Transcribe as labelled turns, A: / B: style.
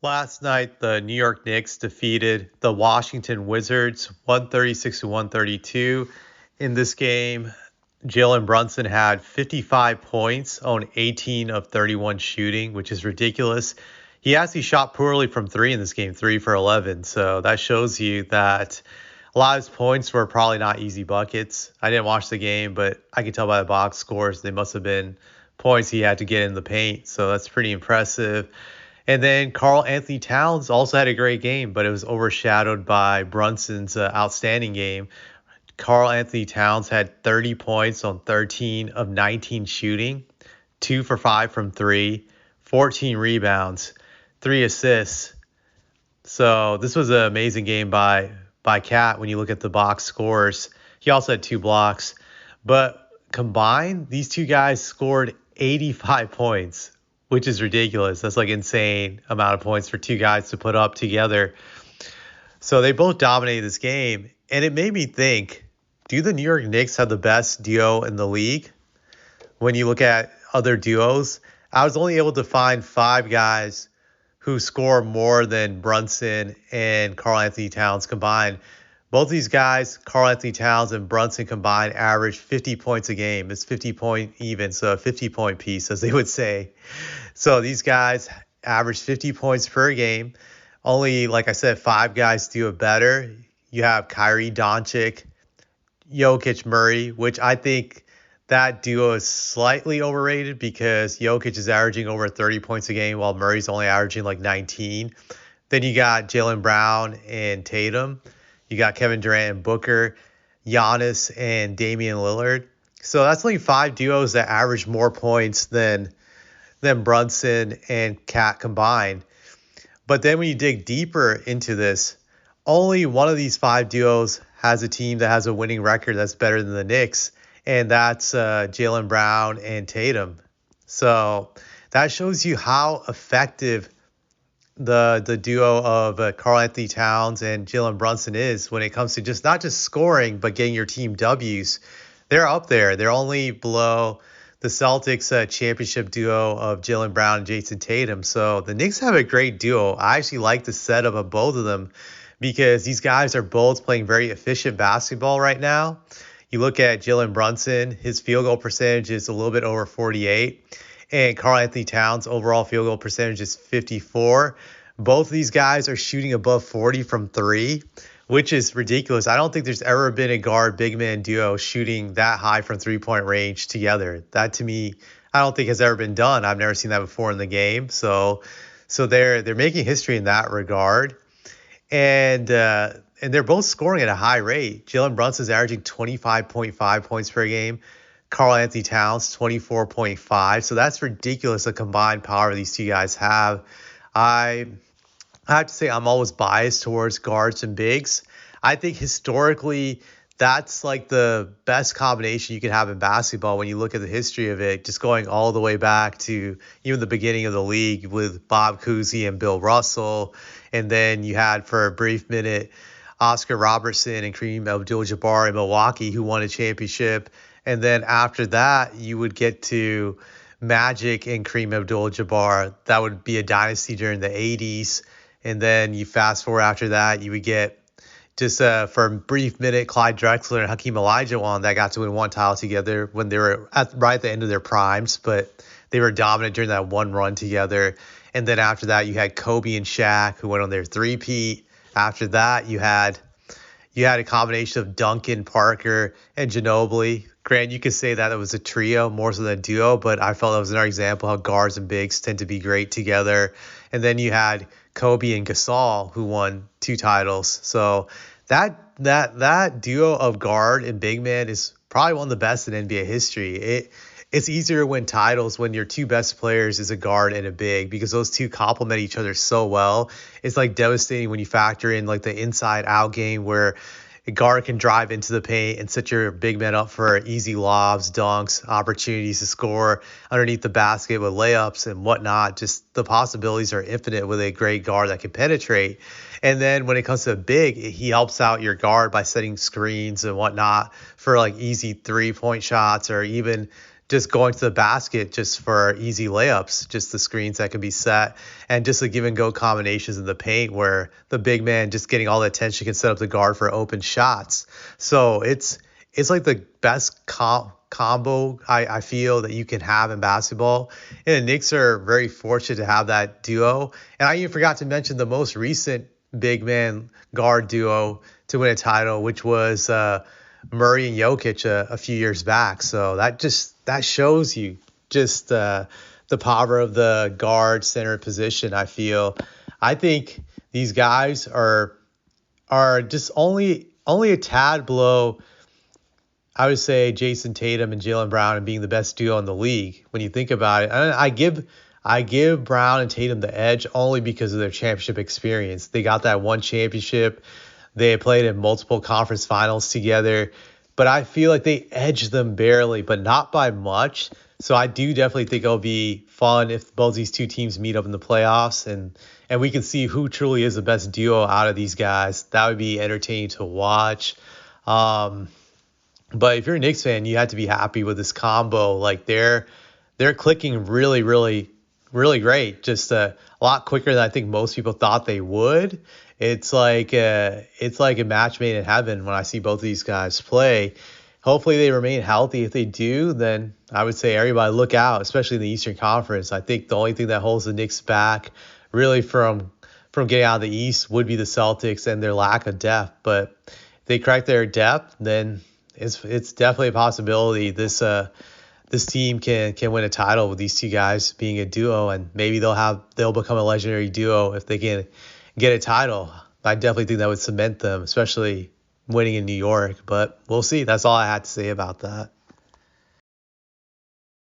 A: Last night, the New York Knicks defeated the Washington Wizards 136 to 132. In this game, Jalen Brunson had 55 points on 18 of 31 shooting, which is ridiculous. He actually shot poorly from three in this game, 3 for 11. So that shows you that a lot of his points were probably not easy buckets. I didn't watch the game, but I can tell by the box scores they must have been points he had to get in the paint. So that's pretty impressive. And then Karl-Anthony Towns also had a great game, but it was overshadowed by Brunson's outstanding game. Karl-Anthony Towns had 30 points on 13 of 19 shooting, 2 for 5 from 3, 14 rebounds, 3 assists. So this was an amazing game by Cat when you look at the box scores. He also had 2 blocks. But combined, these two guys scored 85 points, which is ridiculous. That's like insane amount of points for two guys to put up together. So they both dominated this game, and it made me think, do the New York Knicks have the best duo in the league? When you look at other duos, I was only able to find 5 guys who score more than Brunson and Karl-Anthony Towns combined. Both these guys, Karl-Anthony Towns and Brunson combined, average 50 points a game. It's 50 point even, so a 50-point piece, as they would say. So these guys average 50 points per game. Only, like I said, 5 guys do it better. You have Kyrie, Doncic, Jokic, Murray, which I think that duo is slightly overrated because Jokic is averaging over 30 points a game while Murray's only averaging like 19. Then you got Jalen Brown and Tatum. You got Kevin Durant and Booker, Giannis and Damian Lillard. So that's only 5 duos that average more points than Brunson and Cat combined. But then when you dig deeper into this, only one of these 5 duos has a team that has a winning record that's better than the Knicks, and that's Jalen Brown and Tatum. So that shows you how effective the duo of Karl-Anthony Towns and Jalen Brunson is when it comes to just not just scoring, but getting your team W's. They're up there. They're only below the Celtics championship duo of Jalen Brown and Jason Tatum. So the Knicks have a great duo. I actually like the setup of both of them because these guys are both playing very efficient basketball right now. You look at Jalen Brunson, his field goal percentage is a little bit over 48, and Karl-Anthony Towns' overall field goal percentage is 54. Both of these guys are shooting above 40 from 3, which is ridiculous. I don't think there's ever been a guard big man duo shooting that high from 3-point range together. That to me, I don't think has ever been done. I've never seen that before in the game. So they're making history in that regard. And they're both scoring at a high rate. Jalen Brunson's averaging 25.5 points per game. Karl-Anthony Towns, 24.5. So that's ridiculous, the combined power these two guys have. I have to say I'm always biased towards guards and bigs. I think historically that's like the best combination you can have in basketball when you look at the history of it, just going all the way back to even the beginning of the league with Bob Cousy and Bill Russell. And then you had for a brief minute Oscar Robertson and Kareem Abdul-Jabbar in Milwaukee who won a championship. And then after that, you would get to Magic and Kareem Abdul-Jabbar. That would be a dynasty during the 80s. And then you fast forward after that, you would get just for a brief minute, Clyde Drexler and Hakeem Olajuwon that got to win one title together when they were right at the end of their primes, but they were dominant during that one run together. And then after that, you had Kobe and Shaq who went on their three-peat. After that, you had a combination of Duncan, Parker, and Ginobili. Grant, you could say that it was a trio more so than a duo, but I felt that was another example how guards and bigs tend to be great together. And then you had Kobe and Gasol who won 2 titles. So that duo of guard and big man is probably one of the best in NBA history. It's easier to win titles when your 2 best players is a guard and a big because those two complement each other so well. It's like devastating when you factor in like the inside out game where a guard can drive into the paint and set your big man up for easy lobs, dunks, opportunities to score underneath the basket with layups and whatnot. Just the possibilities are infinite with a great guard that can penetrate. And then when it comes to a big, he helps out your guard by setting screens and whatnot for like easy 3-point shots or even just going to the basket just for easy layups, just the screens that can be set, and just the give and go combinations in the paint where the big man just getting all the attention can set up the guard for open shots. So it's like the best combo I feel that you can have in basketball. And the Knicks are very fortunate to have that duo. And I even forgot to mention the most recent big man guard duo to win a title, which was Murray and Jokic a few years back. So that shows you just the power of the guard center position. I think these guys are just only a tad below, I would say, Jason Tatum and Jalen Brown and being the best duo in the league. When you think about it, and I give Brown and Tatum the edge only because of their championship experience. They got that one championship. They played in multiple conference finals together, but I feel like they edged them barely, but not by much. So I do definitely think it'll be fun if both these two teams meet up in the playoffs and we can see who truly is the best duo out of these guys. That would be entertaining to watch. But if you're a Knicks fan, you have to be happy with this combo. Like they're clicking really, really, really great. Just a lot quicker than I think most people thought they would. It's like a match made in heaven when I see both of these guys play. Hopefully they remain healthy. If they do, then I would say everybody look out, especially in the Eastern Conference. I think the only thing that holds the Knicks back really from getting out of the East would be the Celtics and their lack of depth. But if they crack their depth, then it's definitely a possibility this team can win a title with these two guys being a duo, and maybe they'll become a legendary duo if they can get a title. I definitely think that would cement them, especially winning in New York. But we'll see. That's all I had to say about that.